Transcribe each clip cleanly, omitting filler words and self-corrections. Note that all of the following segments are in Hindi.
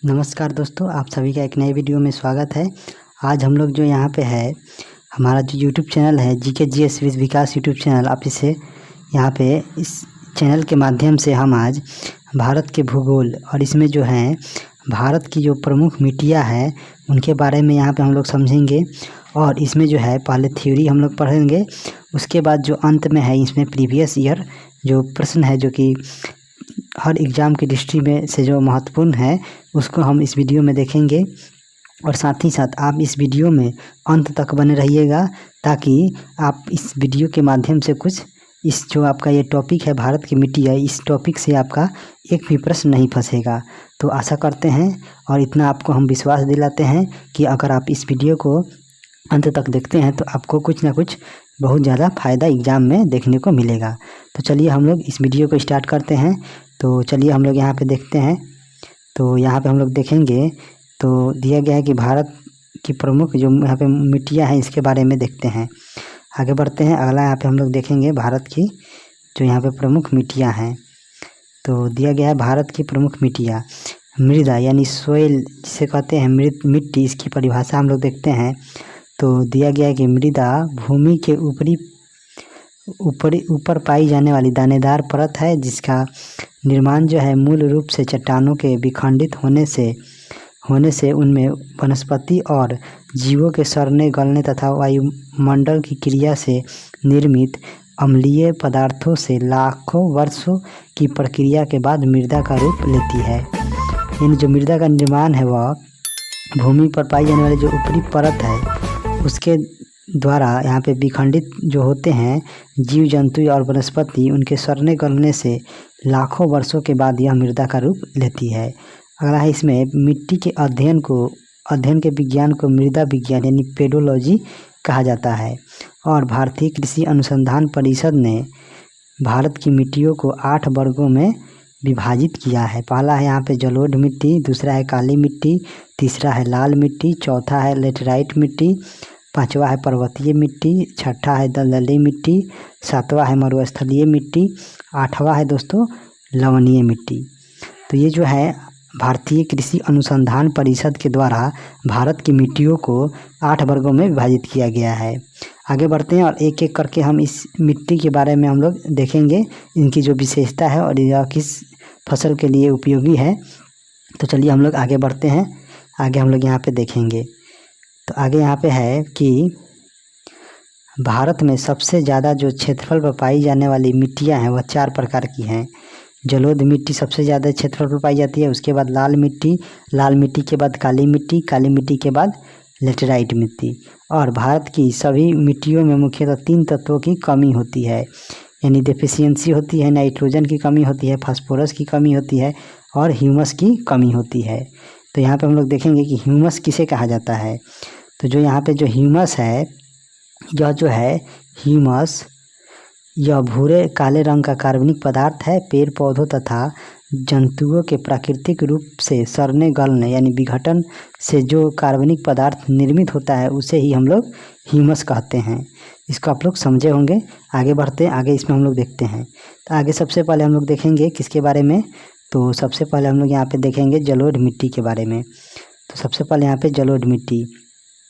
नमस्कार दोस्तों, आप सभी का एक नए वीडियो में स्वागत है। आज हम लोग जो यहाँ पे है, हमारा जो यूट्यूब चैनल है GK GS with Vikas YouTube channel, आप इसे यहाँ पे इस चैनल के माध्यम से हम आज भारत के भूगोल और इसमें जो है भारत की जो प्रमुख मिट्टियाँ है उनके बारे में यहाँ पे हम लोग समझेंगे। और इसमें जो है पहले थ्योरी हम लोग पढ़ेंगे, उसके बाद जो अंत में है इसमें प्रीवियस ईयर जो प्रश्न है जो कि हर एग्ज़ाम की दृष्टि में से जो महत्वपूर्ण है उसको हम इस वीडियो में देखेंगे। और साथ ही साथ आप इस वीडियो में अंत तक बने रहिएगा ताकि आप इस वीडियो के माध्यम से कुछ इस जो आपका ये टॉपिक है भारत की मिट्टी है, इस टॉपिक से आपका एक भी प्रश्न नहीं फंसेगा। तो आशा करते हैं और इतना आपको हम विश्वास दिलाते हैं कि अगर आप इस वीडियो को अंत तक देखते हैं तो आपको कुछ ना कुछ बहुत ज़्यादा फ़ायदा एग्ज़ाम में देखने को मिलेगा। तो चलिए हम लोग इस वीडियो को स्टार्ट करते हैं। तो चलिए हम लोग यहाँ पे देखते हैं। तो यहाँ पे हम लोग देखेंगे तो दिया गया है कि भारत की प्रमुख जो यहाँ पे मिट्टियाँ हैं इसके बारे में देखते हैं। आगे बढ़ते हैं। अगला यहाँ पे हम लोग देखेंगे भारत की जो यहाँ पे प्रमुख मिट्टियाँ हैं। तो दिया गया है भारत की प्रमुख मिट्टियाँ, मृदा यानी सोइल जिसे कहते हैं मिट्टी, इसकी परिभाषा हम लोग देखते हैं। तो दिया गया है कि मृदा भूमि के ऊपर पाई जाने वाली दानेदार परत है जिसका निर्माण जो है मूल रूप से चट्टानों के विखंडित होने से उनमें वनस्पति और जीवों के सड़ने गलने तथा वायुमंडल की क्रिया से निर्मित अम्लीय पदार्थों से लाखों वर्षों की प्रक्रिया के बाद मृदा का रूप लेती है। यानी जो मृदा का निर्माण है वह भूमि पर पाई जाने वाली जो ऊपरी परत है उसके द्वारा यहाँ पे विखंडित जो होते हैं जीव जंतु और वनस्पति, उनके सड़ने गलने से लाखों वर्षों के बाद यह मृदा का रूप लेती है। अगला है इसमें मिट्टी के अध्ययन के विज्ञान को मृदा विज्ञान यानी पेडोलॉजी कहा जाता है। और भारतीय कृषि अनुसंधान परिषद ने भारत की मिट्टियों को 8 वर्गों में विभाजित किया है। पहला है यहाँ पे जलोढ़ मिट्टी, दूसरा है काली मिट्टी, तीसरा है लाल मिट्टी, चौथा है लेटराइट मिट्टी, पांचवा है पर्वतीय मिट्टी, छठा है दलदली मिट्टी, सातवां है मरुस्थलीय मिट्टी, आठवां है दोस्तों लवणीय मिट्टी। तो ये जो है भारतीय कृषि अनुसंधान परिषद के द्वारा भारत की मिट्टियों को 8 वर्गों में विभाजित किया गया है। आगे बढ़ते हैं और एक एक करके हम इस मिट्टी के बारे में हम लोग देखेंगे, इनकी जो विशेषता है और यह किस फसल के लिए उपयोगी है। तो चलिए हम लोग आगे बढ़ते हैं। आगे हम लोग यहाँ पे देखेंगे। तो आगे यहाँ पे है कि भारत में सबसे ज़्यादा जो क्षेत्रफल पर पाई जाने वाली मिट्टियाँ हैं वह 4 प्रकार की हैं। जलोढ़ मिट्टी सबसे ज़्यादा क्षेत्रफल पर पाई जाती है, उसके बाद लाल मिट्टी के बाद काली मिट्टी के बाद लेटराइट मिट्टी। और भारत की सभी मिट्टियों में मुख्यतः 3 तत्वों की कमी होती है, यानी डेफिशिएंसी होती है, नाइट्रोजन की कमी होती है, फास्फोरस की कमी होती है और ह्यूमस की कमी होती है। तो यहाँ पे हम लोग देखेंगे कि ह्यूमस किसे कहा जाता है। तो जो यहाँ पे जो ह्यूमस है, यह जो है ह्यूमस यह भूरे काले रंग का कार्बनिक पदार्थ है। पेड़ पौधों तथा जंतुओं के प्राकृतिक रूप से सड़ने गलने यानी विघटन से जो कार्बनिक पदार्थ निर्मित होता है उसे ही हम लोग ह्यूमस कहते हैं। इसको आप लोग समझे होंगे। आगे बढ़ते हैं। आगे इसमें हम लोग देखते हैं। तो आगे सबसे पहले हम लोग देखेंगे किसके बारे में। तो सबसे पहले हम लोग यहाँ पे देखेंगे जलोढ़ मिट्टी के बारे में। तो सबसे पहले यहाँ पे जलोढ़ मिट्टी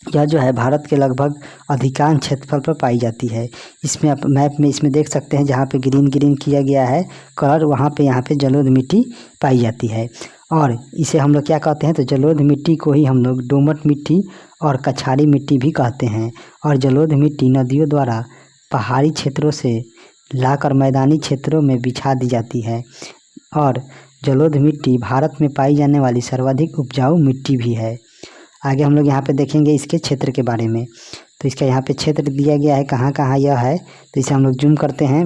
यह जो है भारत के लगभग अधिकांश क्षेत्रफल पर पाई जाती है। इसमें आप मैप में इसमें देख सकते हैं जहाँ पे ग्रीन किया गया है कलर, वहाँ पे यहाँ पे जलोढ़ मिट्टी पाई जाती है। और इसे हम लोग क्या कहते हैं, तो जलोढ़ मिट्टी को ही हम लोग दोमट मिट्टी और कछारी मिट्टी भी कहते हैं। और जलोढ़ मिट्टी नदियों द्वारा पहाड़ी क्षेत्रों से लाकर मैदानी क्षेत्रों में बिछा दी जाती है। और जलोढ़ मिट्टी भारत में पाई जाने वाली सर्वाधिक उपजाऊ मिट्टी भी है। आगे हम लोग यहाँ पे देखेंगे इसके क्षेत्र के बारे में। तो इसका यहाँ पे क्षेत्र दिया गया है, कहाँ कहाँ यह है। तो इसे हम लोग जूम करते हैं।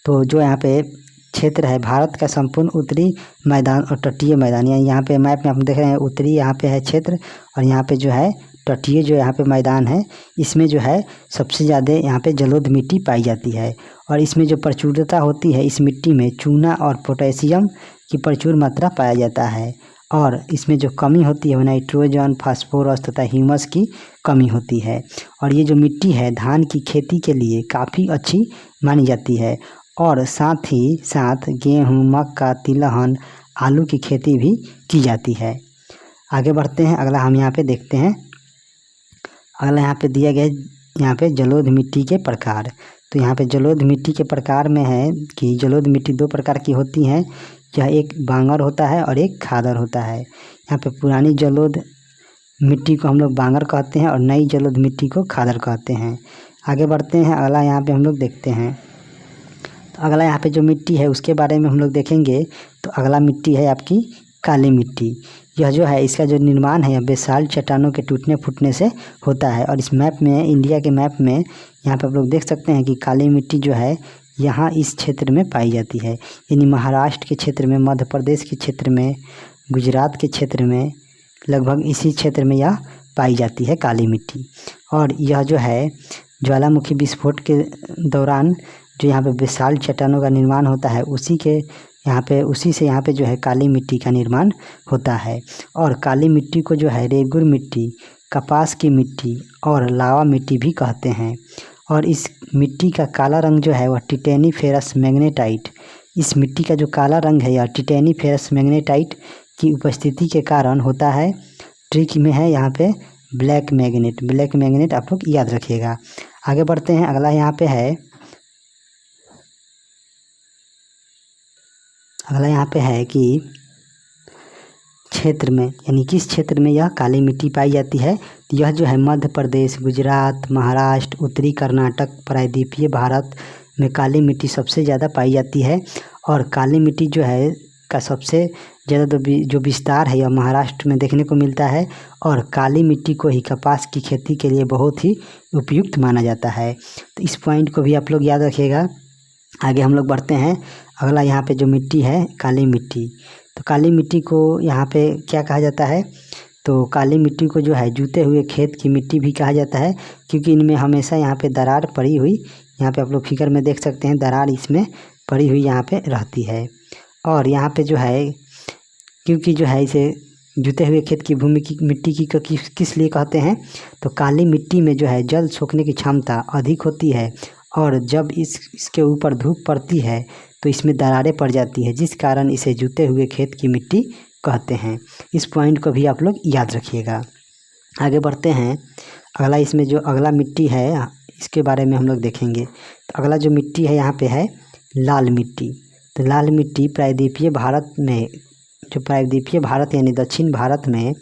तो जो यहाँ पे क्षेत्र है भारत का संपूर्ण उत्तरी मैदान और तटीय मैदान, यानी यहाँ पे मैप में हम देख रहे हैं उत्तरी यहाँ पे है क्षेत्र और यहाँ पे जो है तटीय जो यहाँ पे मैदान है, इसमें जो है सबसे ज़्यादा यहाँ पे जलोढ़ मिट्टी पाई जाती है। और इसमें जो प्रचुरता होती है, इस मिट्टी में चूना और पोटेशियम की प्रचुर मात्रा पाया जाता है। और इसमें जो कमी होती है वो नाइट्रोजन, फास्फोरस तथा ह्यूमस की कमी होती है। और ये जो मिट्टी है धान की खेती के लिए काफ़ी अच्छी मानी जाती है। और साथ ही साथ गेहूँ, मक्का, तिलहन आलू की खेती भी की जाती है। आगे बढ़ते हैं, अगला हम यहाँ पे देखते हैं। अगला यहाँ पे दिया गया है, यहाँ पे जलोढ़ मिट्टी के प्रकार। तो यहाँ पे जलोढ़ मिट्टी के प्रकार में है कि जलोढ़ मिट्टी दो प्रकार की होती हैं। यह एक बांगर होता है और एक खादर होता है। यहाँ पे पुरानी जलोढ़ मिट्टी को हम लोग बांगर कहते हैं और नई जलोढ़ मिट्टी को खादर कहते हैं। आगे बढ़ते हैं, अगला यहाँ पे हम लोग देखते हैं। तो अगला यहाँ पे जो मिट्टी है उसके बारे में हम लोग देखेंगे। तो अगला मिट्टी है आपकी काली मिट्टी। यह जो है इसका जो निर्माण है यह बेसाल्ट चट्टानों के टूटने फूटने से होता है। और इस मैप में, इंडिया के मैप में यहाँ पे आप लोग देख सकते हैं कि काली मिट्टी जो है यहाँ इस क्षेत्र में पाई जाती है, यानी महाराष्ट्र के क्षेत्र में, मध्य प्रदेश के क्षेत्र में, गुजरात के क्षेत्र में, लगभग इसी क्षेत्र में यह पाई जाती है काली मिट्टी। और यह जो है ज्वालामुखी विस्फोट के दौरान जो यहाँ पे बेसाल्ट चट्टानों का निर्माण होता है उसी से यहाँ पे जो है काली मिट्टी का निर्माण होता है। और काली मिट्टी को जो है रेगुर मिट्टी, कपास की मिट्टी और लावा मिट्टी भी कहते हैं। और इस मिट्टी का काला रंग जो है वह टिटेनीफेरस मैग्नेटाइट, इस मिट्टी का जो काला रंग है यह टिटेनीफेरस मैग्नेटाइट की उपस्थिति के कारण होता है। ट्रिक में है यहाँ पे ब्लैक मैग्नेट आप लोग याद रखिएगा। आगे बढ़ते हैं, अगला यहाँ पे है, अगला यहाँ पे है कि क्षेत्र में, यानी किस क्षेत्र में यह काली मिट्टी पाई जाती है। तो यह जो है मध्य प्रदेश, गुजरात, महाराष्ट्र, उत्तरी कर्नाटक, प्रायद्वीपीय भारत में काली मिट्टी सबसे ज़्यादा पाई जाती है। और काली मिट्टी जो है का सबसे ज़्यादा जो विस्तार है यह महाराष्ट्र में देखने को मिलता है। और काली मिट्टी को ही कपास की खेती के लिए बहुत ही उपयुक्त माना जाता है। तो इस पॉइंट को भी आप लोग याद रखिएगा। आगे हम लोग बढ़ते हैं, अगला यहाँ पे जो मिट्टी है काली मिट्टी। तो काली मिट्टी को यहाँ पे क्या कहा जाता है, तो काली मिट्टी को जो है जूते हुए खेत की मिट्टी भी कहा जाता है, क्योंकि इनमें हमेशा यहाँ पे दरार पड़ी हुई, यहाँ पे आप लोग फिगर में देख सकते हैं दरार इसमें पड़ी हुई यहाँ पे रहती है। और यहाँ पे जो है क्योंकि जो है इसे जूते हुए खेत की भूमि की मिट्टी की किस लिए कहते हैं, तो काली मिट्टी में जो है जल सोखने की क्षमता अधिक होती है। और जब इसके ऊपर धूप पड़ती है तो इसमें दरारें पड़ जाती है, जिस कारण इसे जूते हुए खेत की मिट्टी कहते हैं। इस पॉइंट को भी आप लोग याद रखिएगा। आगे बढ़ते हैं, अगला इसमें जो अगला मिट्टी है इसके बारे में हम लोग देखेंगे। तो अगला जो मिट्टी है यहाँ पे है लाल मिट्टी। तो लाल मिट्टी प्रायद्वीपीय भारत में, जो प्रायद्वीपीय भारत यानी दक्षिण भारत में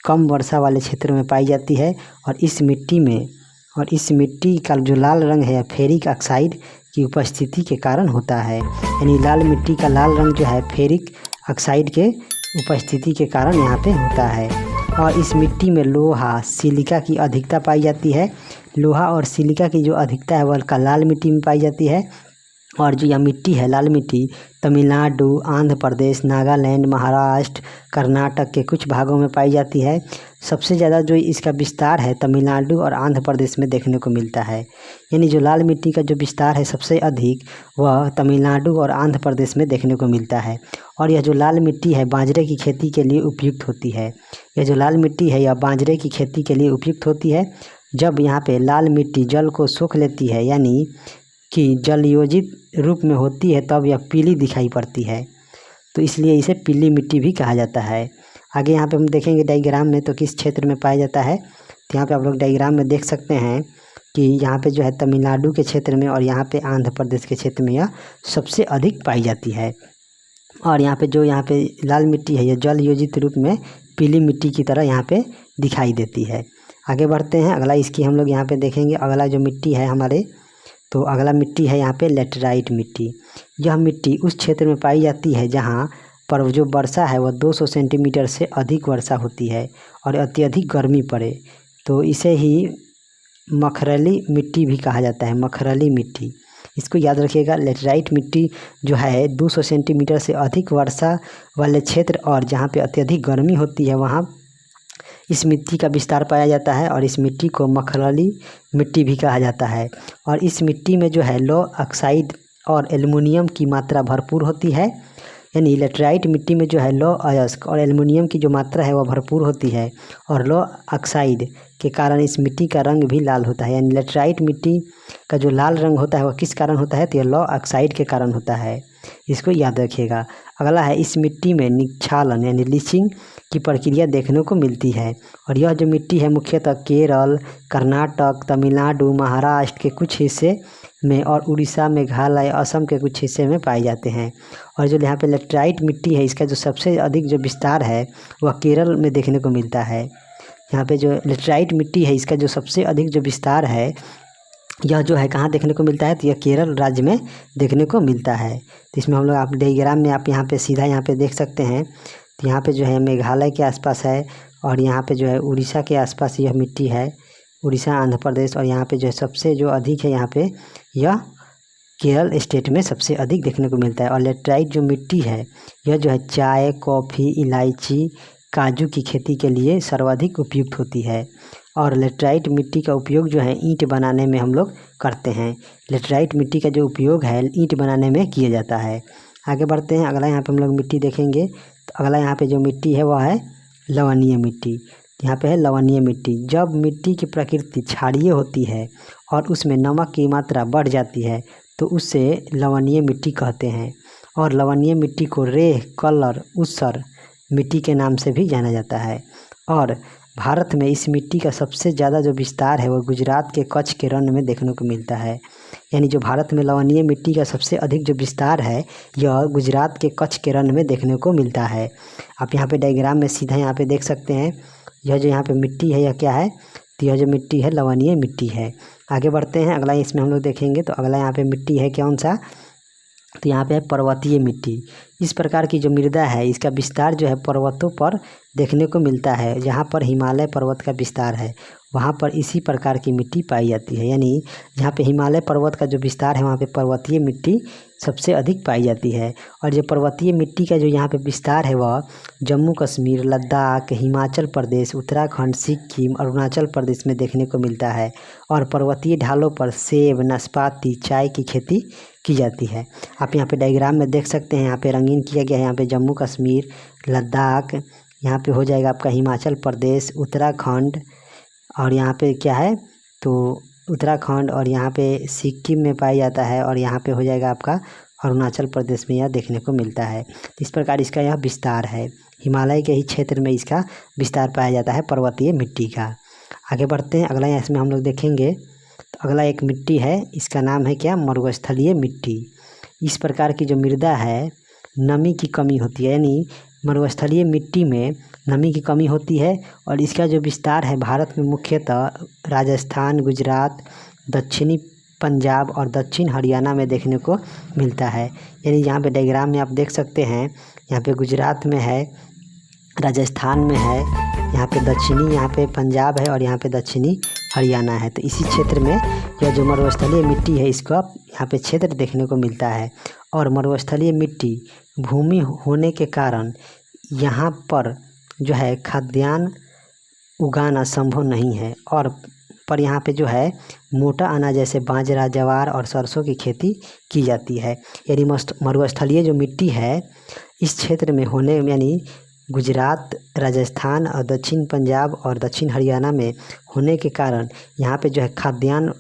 कम वर्षा वाले क्षेत्रों में पाई जाती है। और इस मिट्टी का जो लाल रंग है फेरिक ऑक्साइड की उपस्थिति के कारण होता है, यानी लाल मिट्टी का लाल रंग जो है फेरिक ऑक्साइड के उपस्थिति के कारण यहाँ पे होता है। और इस मिट्टी में लोहा, सिलिका की अधिकता पाई जाती है। लोहा और सिलिका की जो अधिकता है वह लाल मिट्टी में पाई जाती है। और जो यह मिट्टी है लाल मिट्टी तमिलनाडु, आंध्र प्रदेश, नागालैंड, महाराष्ट्र, कर्नाटक के कुछ भागों में पाई जाती है। सबसे ज़्यादा जो इसका विस्तार है तमिलनाडु और आंध्र प्रदेश में देखने को मिलता है, यानी जो लाल मिट्टी का जो विस्तार है सबसे अधिक वह तमिलनाडु और आंध्र प्रदेश में देखने को मिलता है। और यह जो लाल मिट्टी है बाजरे की खेती के लिए उपयुक्त होती है। यह जो लाल मिट्टी है यह बाजरे की खेती के लिए उपयुक्त होती है। जब यहाँ पे लाल मिट्टी जल को सोख लेती है, यानी कि जल योजित रूप में होती है, तब यह पीली दिखाई पड़ती है, तो इसलिए इसे पीली मिट्टी भी कहा जाता है। आगे यहाँ पे हम देखेंगे डायग्राम में तो किस क्षेत्र में पाया जाता है। तो यहाँ पे आप लोग डायग्राम में देख सकते हैं कि यहाँ पे जो है तमिलनाडु के क्षेत्र में और यहाँ पे आंध्र प्रदेश के क्षेत्र में यह सबसे अधिक पाई जाती है। और यहाँ पे लाल मिट्टी है यह जल योजित रूप में पीली मिट्टी की तरह यहाँ पे दिखाई देती है। आगे बढ़ते हैं, अगला इसकी हम लोग यहाँ पे देखेंगे। अगला जो मिट्टी है हमारे, तो अगला मिट्टी है यहाँ पे लेटराइट मिट्टी। यह मिट्टी उस क्षेत्र में पाई जाती है जहाँ पर जो वर्षा है वह 200 सेंटीमीटर से अधिक वर्षा होती है और अत्यधिक गर्मी पड़े, तो इसे ही मखरली मिट्टी भी कहा जाता है, मखरली मिट्टी। इसको याद रखिएगा। लेटराइट मिट्टी जो है 200 सेंटीमीटर से अधिक वर्षा वाले क्षेत्र और जहाँ पे अत्यधिक गर्मी होती है वहाँ इस मिट्टी का विस्तार पाया जाता है। और इस मिट्टी को मखरली मिट्टी भी कहा जाता है। और इस मिट्टी में जो है लो ऑक्साइड और एल्युमिनियम की मात्रा भरपूर होती है। यानी लेटराइट मिट्टी में जो है लौह अयस्क और एल्युमिनियम की जो मात्रा है वह भरपूर होती है और लौह ऑक्साइड के कारण इस मिट्टी का रंग भी लाल होता है। यानी लेटराइट मिट्टी का जो लाल रंग होता है वह किस कारण होता है, तो यह लौह ऑक्साइड के कारण होता है, इसको याद रखिएगा। अगला है, इस मिट्टी में निक्षालन यानी लीचिंग की प्रक्रिया देखने को मिलती है और यह जो मिट्टी है मुख्यतः केरल, कर्नाटक, तमिलनाडु, महाराष्ट्र के कुछ हिस्से में और उड़ीसा, मेघालय, असम के कुछ हिस्से में पाए जाते हैं। और जो यहाँ पे लेटराइट मिट्टी है इसका जो सबसे अधिक जो विस्तार है वह केरल में देखने को मिलता है। यहाँ पे जो लेटराइट मिट्टी है इसका जो सबसे अधिक जो विस्तार है यह जो है कहाँ देखने को मिलता है, तो यह केरल राज्य में देखने को मिलता है। तो इसमें हम लोग आप डायग्राम में आप यहाँ पे सीधा यहाँ पे देख सकते हैं। तो यहाँ पे जो है मेघालय के आसपास है और यहाँ पे जो है उड़ीसा के आसपास यह मिट्टी है, उड़ीसा, आंध्र प्रदेश, और यहाँ पे जो है सबसे जो अधिक है यहाँ पे यह केरल स्टेट में सबसे अधिक देखने को मिलता है। और लेटराइट जो मिट्टी है यह जो है चाय, कॉफ़ी, इलायची, काजू की खेती के लिए सर्वाधिक उपयुक्त होती है। और लेटराइट मिट्टी का उपयोग जो है ईंट बनाने में हम लोग करते हैं। लेटराइट मिट्टी का जो उपयोग है ईंट बनाने में किया जाता है। आगे बढ़ते हैं, अगला यहाँ पे हम लोग मिट्टी देखेंगे। तो अगला यहाँ पे जो मिट्टी है वह है लवणीय मिट्टी। यहाँ पे है लवणीय मिट्टी। जब मिट्टी की प्रकृति क्षारीय होती है और उसमें नमक की मात्रा बढ़ जाती है तो उससे लवणीय मिट्टी कहते हैं। और लवणीय मिट्टी को रेह, कलर, ऊसर मिट्टी के नाम से भी जाना जाता है। और भारत में इस मिट्टी का सबसे ज़्यादा जो विस्तार है वह गुजरात के कच्छ के रण में देखने को मिलता है। यानी जो भारत में लवणीय मिट्टी का सबसे अधिक जो विस्तार है यह गुजरात के कच्छ के रण में देखने को मिलता है। आप यहाँ पे डायग्राम में सीधा यहाँ पे देख सकते हैं। यह जो यहाँ पे मिट्टी है यह क्या है, तो यह जो मिट्टी है लवणीय मिट्टी है। आगे बढ़ते हैं, अगला इसमें हम लोग देखेंगे। तो अगला यहाँ पे मिट्टी है कौन सा, तो यहाँ पे है पर्वतीय मिट्टी। इस प्रकार की जो मृदा है इसका विस्तार जो है पर्वतों पर देखने को मिलता है। जहाँ पर हिमालय पर्वत का विस्तार है वहाँ पर इसी प्रकार की मिट्टी पाई जाती है। यानी जहाँ पे हिमालय पर्वत का जो विस्तार है वहाँ पे पर्वतीय मिट्टी सबसे अधिक पाई जाती है। और जो पर्वतीय मिट्टी का जो यहाँ पे विस्तार है वह जम्मू कश्मीर, लद्दाख, हिमाचल प्रदेश, उत्तराखंड, सिक्किम, अरुणाचल प्रदेश में देखने को मिलता है। और पर्वतीय ढालों पर सेब, नाशपाती, चाय की खेती की जाती है। आप यहाँ पे डायग्राम में देख सकते हैं, यहाँ पे रंगीन किया गया है। यहाँ पे जम्मू कश्मीर, लद्दाख, यहाँ पे हो जाएगा आपका हिमाचल प्रदेश, उत्तराखंड, और यहाँ पे क्या है तो उत्तराखंड, और यहाँ पे सिक्किम में पाया जाता है, और यहाँ पे हो जाएगा आपका अरुणाचल प्रदेश में यह देखने को मिलता है। इस प्रकार इसका यह विस्तार है। हिमालय के ही क्षेत्र में इसका विस्तार पाया जाता है पर्वतीय मिट्टी का। आगे बढ़ते हैं, अगला इसमें हम लोग देखेंगे। तो अगला एक मिट्टी है, इसका नाम है क्या, मरुस्थलीय मिट्टी। इस प्रकार की जो मृदा है नमी की कमी होती है, यानी मरुस्थलीय मिट्टी में नमी की कमी होती है। और इसका जो विस्तार है भारत में मुख्यतः राजस्थान, गुजरात, दक्षिणी पंजाब और दक्षिण हरियाणा में देखने को मिलता है। यानी यहाँ पे डायग्राम में आप देख सकते हैं, यहाँ पे गुजरात में है, राजस्थान में है, यहाँ पे दक्षिणी, यहाँ पे पंजाब है, और यहाँ पे दक्षिणी हरियाणा है। तो इसी क्षेत्र में यह जो मरुस्थलीय मिट्टी है इसका यहाँ पे क्षेत्र देखने को मिलता है। और मरुस्थलीय मिट्टी भूमि होने के कारण यहाँ पर जो है खाद्यान्न उगाना संभव नहीं है। और पर यहाँ पे जो है मोटा अनाज जैसे बाजरा, ज्वार और सरसों की खेती की जाती है। यानी मरुस्थलीय जो मिट्टी है इस क्षेत्र में होने, यानी गुजरात, राजस्थान और दक्षिण पंजाब और दक्षिण हरियाणा में होने के कारण यहाँ पे जो है खाद्यान्न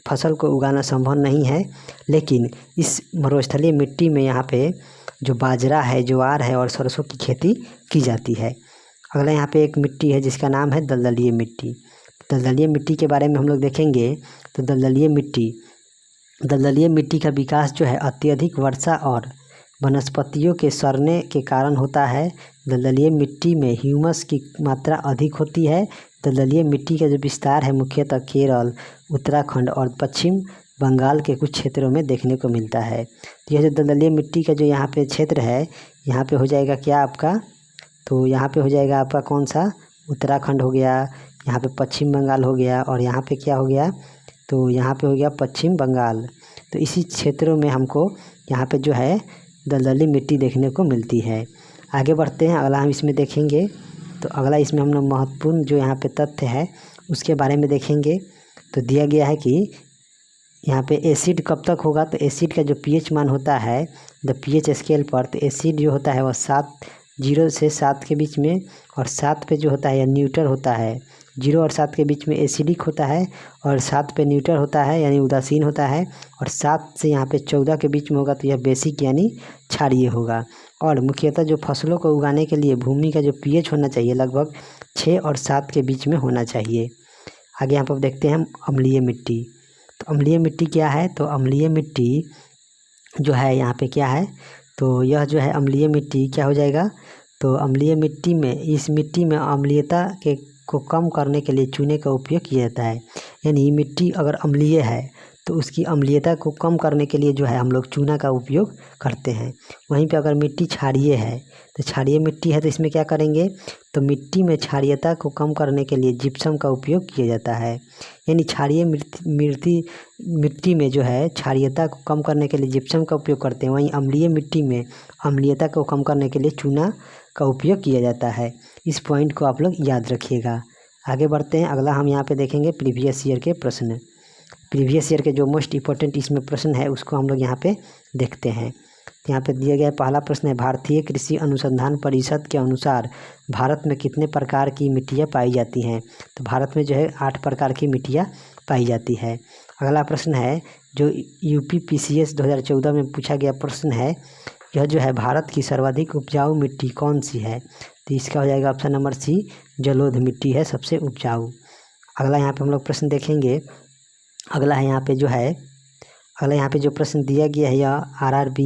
फसल को उगाना संभव नहीं है। लेकिन इस मरुस्थलीय मिट्टी में यहाँ पे जो बाजरा है, ज्वार है और सरसों की खेती की जाती है। अगला यहाँ पे एक मिट्टी है जिसका नाम है दलदलीय मिट्टी। दलदलीय मिट्टी के बारे में हम लोग देखेंगे। तो दलदलीय मिट्टी का विकास जो है अत्यधिक वर्षा और वनस्पतियों के सड़ने के कारण होता है। दलदलीय मिट्टी में ह्यूमस की मात्रा अधिक होती है। दलदलीय मिट्टी का जो विस्तार है मुख्यतः केरल, उत्तराखंड और पश्चिम बंगाल के कुछ क्षेत्रों में देखने को मिलता है। तो यह जो दलदलीय मिट्टी का जो यहाँ पे क्षेत्र है, यहाँ पे हो जाएगा क्या आपका, तो यहाँ पे हो जाएगा आपका कौन सा, उत्तराखंड हो गया, यहाँ पे पश्चिम बंगाल हो गया, और यहाँ पे क्या हो गया, तो यहाँ पे हो गया पश्चिम बंगाल। तो इसी क्षेत्रों में हमको यहाँ पे जो है दलदली मिट्टी देखने को मिलती है। आगे बढ़ते हैं, अगला हम इसमें देखेंगे। तो अगला इसमें हम लोग महत्वपूर्ण जो यहाँ पे तथ्य है उसके बारे में देखेंगे। तो दिया गया है कि यहाँ पे एसिड कब तक होगा, तो एसिड का जो pH मान होता है द pH स्केल पर, तो एसिड जो होता है वह 0 से 7 के बीच में, और 7 पे जो होता है यह न्यूट्रल होता है। 0 और 7 के बीच में एसिडिक होता है, और 7 पे न्यूट्रल होता है यानी उदासीन होता है, और 7 से यहाँ पे 14 के बीच में होगा तो यह बेसिक यानी क्षारीय होगा। और मुख्यतः जो फसलों को उगाने के लिए भूमि का जो pH होना चाहिए लगभग 6 और 7 के बीच में होना चाहिए। आगे यहाँ पर देखते हैं हम अम्लीय मिट्टी। तो अम्लीय मिट्टी क्या है, तो अम्लीय मिट्टी जो है यहाँ पे क्या है, तो यह जो है अम्लीय मिट्टी क्या हो जाएगा, तो अम्लीय मिट्टी में, इस मिट्टी में अम्लीयता को कम करने के लिए चूने का उपयोग किया जाता है। यानी मिट्टी अगर अम्लीय है तो उसकी अम्लीयता को कम करने के लिए जो है हम लोग चूना का उपयोग करते हैं। वहीं पे अगर मिट्टी क्षारीय है, तो क्षारीय मिट्टी है तो इसमें क्या करेंगे, तो मिट्टी में क्षारीयता को कम करने के लिए जिप्सम का उपयोग किया जाता है। यानी क्षारीय मिट्टी में जो है क्षारीयता को कम करने के लिए जिप्सम का उपयोग करते हैं, वहीं अम्लीय मिट्टी में अम्लीयता को कम करने के लिए चूना का उपयोग किया जाता है। इस पॉइंट को आप लोग याद रखिएगा। आगे बढ़ते हैं, अगला हम यहाँ पे देखेंगे प्रीवियस ईयर के प्रश्न। प्रीवियस ईयर के जो मोस्ट इम्पोर्टेंट इसमें प्रश्न है उसको हम लोग यहाँ पे देखते हैं। तो यहाँ पे दिया गया पहला प्रश्न है, भारतीय कृषि अनुसंधान परिषद के अनुसार भारत में कितने प्रकार की मिट्टियाँ पाई जाती हैं। तो भारत में जो है 8 प्रकार की मिट्टियाँ पाई जाती है। अगला प्रश्न है जो UPPCS 2014 में पूछा गया प्रश्न है, यह जो है भारत की सर्वाधिक उपजाऊ मिट्टी कौन सी है। तो इसका हो जाएगा ऑप्शन नंबर C, जलोढ़ मिट्टी है सबसे उपजाऊ। अगला यहाँ पे हम लोग प्रश्न देखेंगे। अगला है यहाँ पे जो प्रश्न दिया गया है यह RRB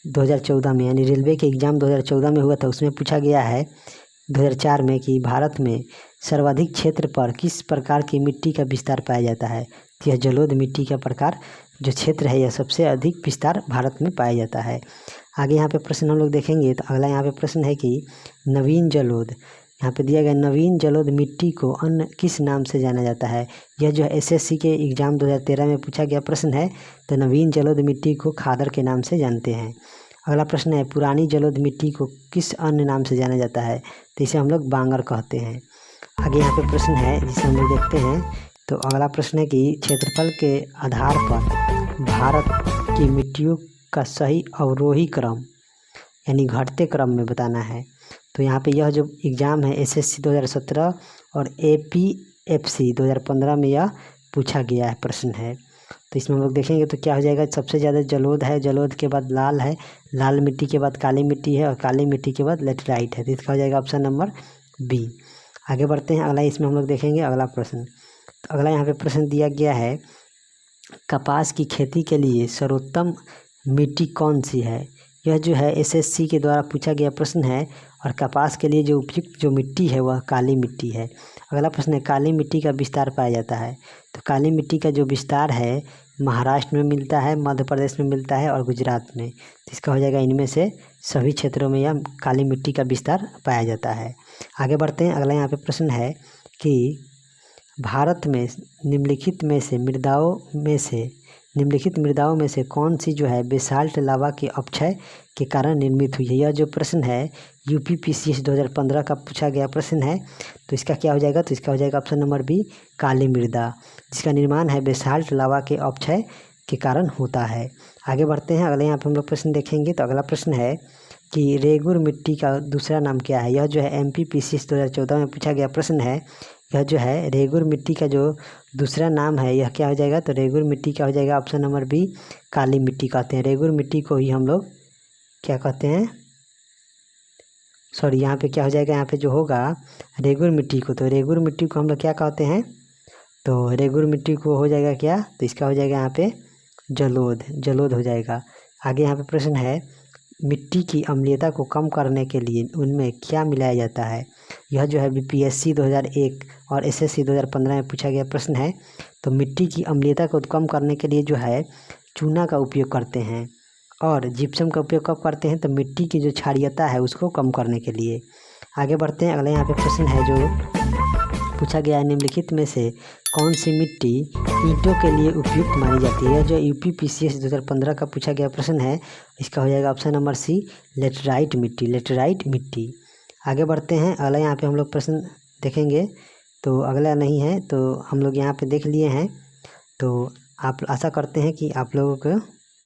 2014 में यानी रेलवे के एग्ज़ाम 2014 में हुआ था, उसमें पूछा गया है 2004 में कि भारत में सर्वाधिक क्षेत्र पर किस प्रकार की मिट्टी का विस्तार पाया जाता है। तो यह जलोढ़ मिट्टी का प्रकार जो क्षेत्र है यह सबसे अधिक विस्तार भारत में पाया जाता है। आगे यहाँ पे प्रश्न हम लोग देखेंगे। तो अगला यहाँ पे प्रश्न है कि नवीन जलोढ़, यहाँ पे दिया गया नवीन जलोढ़ मिट्टी को अन्य किस नाम से जाना जाता है। यह जो है SSC के एग्ज़ाम 2013 में पूछा गया प्रश्न है। तो नवीन जलोढ़ मिट्टी को खादर के नाम से जानते हैं। अगला प्रश्न है पुरानी जलोढ़ मिट्टी को किस अन्य नाम से जाना जाता है। तो इसे हम लोग बांगर कहते हैं। आगे यहाँ पे प्रश्न है जिसे हम लोग देखते हैं। तो अगला प्रश्न है कि क्षेत्रफल के आधार पर भारत की मिट्टियों का सही अवरोही क्रम यानी घटते क्रम में बताना है। तो यहाँ पे यह जो एग्ज़ाम है SSC 2017 और APFC 2015 में यह पूछा गया है प्रश्न है। तो इसमें हम लोग देखेंगे तो क्या हो जाएगा, सबसे ज़्यादा जलोढ़ है, जलोढ़ के बाद लाल है, लाल मिट्टी के बाद काली मिट्टी है, और काली मिट्टी के बाद लेटराइट है। तो इसका हो जाएगा ऑप्शन नंबर B। आगे बढ़ते हैं, अगला इसमें हम लोग देखेंगे अगला प्रश्न। तो अगला यहाँ पे प्रश्न दिया गया है कपास की खेती के लिए सर्वोत्तम मिट्टी कौन सी है। यह जो है SSC के द्वारा पूछा गया प्रश्न है, और कपास के लिए जो उपयुक्त जो मिट्टी है वह काली मिट्टी है। अगला प्रश्न है काली मिट्टी का विस्तार पाया जाता है। तो काली मिट्टी का जो विस्तार है महाराष्ट्र में मिलता है, मध्य प्रदेश में मिलता है और गुजरात में। तो इसका हो जाएगा इनमें से सभी क्षेत्रों में यह काली मिट्टी का विस्तार पाया जाता है। आगे बढ़ते हैं, अगला यहाँ पे प्रश्न है कि भारत में निम्नलिखित मृदाओं में से कौन सी जो है बेसाल्ट लावा के अपक्षय के कारण निर्मित हुई है। यह जो प्रश्न है UPPCS 2015 का पूछा गया प्रश्न है। तो इसका क्या हो जाएगा, तो इसका हो जाएगा ऑप्शन नंबर B, काली मृदा, जिसका निर्माण है बेसाल्ट लावा के अपक्षय के कारण होता है। आगे बढ़ते हैं, अगले यहाँ पे हम लोग प्रश्न देखेंगे। तो अगला प्रश्न है कि रेगुर मिट्टी का दूसरा नाम क्या है। यह जो है MPPCS 2014 में पूछा गया प्रश्न है। यह जो है रेगुर मिट्टी का जो दूसरा नाम है यह क्या हो जाएगा, तो रेगुर मिट्टी का हो जाएगा ऑप्शन नंबर B, काली मिट्टी कहते हैं। रेगुर मिट्टी को ही हम लोग क्या कहते हैं, सॉरी यहाँ पे क्या हो जाएगा, यहाँ पे जो होगा रेगुर मिट्टी को, तो रेगुर मिट्टी को हम लोग क्या कहते हैं, तो रेगुर मिट्टी को हो जाएगा क्या, तो इसका हो जाएगा यहाँ पे जलोढ़ हो जाएगा। आगे यहाँ पे प्रश्न है मिट्टी की अम्लीयता को कम करने के लिए उनमें क्या मिलाया जाता है। यह जो है BPSC 2001 और SSC 2015 में पूछा गया प्रश्न है। तो मिट्टी की अम्लीयता को कम करने के लिए जो है चूना का उपयोग करते हैं, और जिप्सम का उपयोग कब करते हैं, तो मिट्टी की जो क्षारीयता है उसको कम करने के लिए। आगे बढ़ते हैं, अगला यहाँ पे प्रश्न है जो पूछा गया है निम्नलिखित में से कौन सी मिट्टी ईंटों के लिए उपयुक्त मानी जाती है। यह जो UPPCS 2015 का पूछा गया प्रश्न है, इसका हो जाएगा ऑप्शन नंबर C, लेटराइट मिट्टी। आगे बढ़ते हैं, अगला यहाँ पे हम लोग प्रश्न देखेंगे। तो अगला नहीं है, तो हम लोग यहाँ पे देख लिए हैं। तो आप आशा करते हैं कि आप लोगों को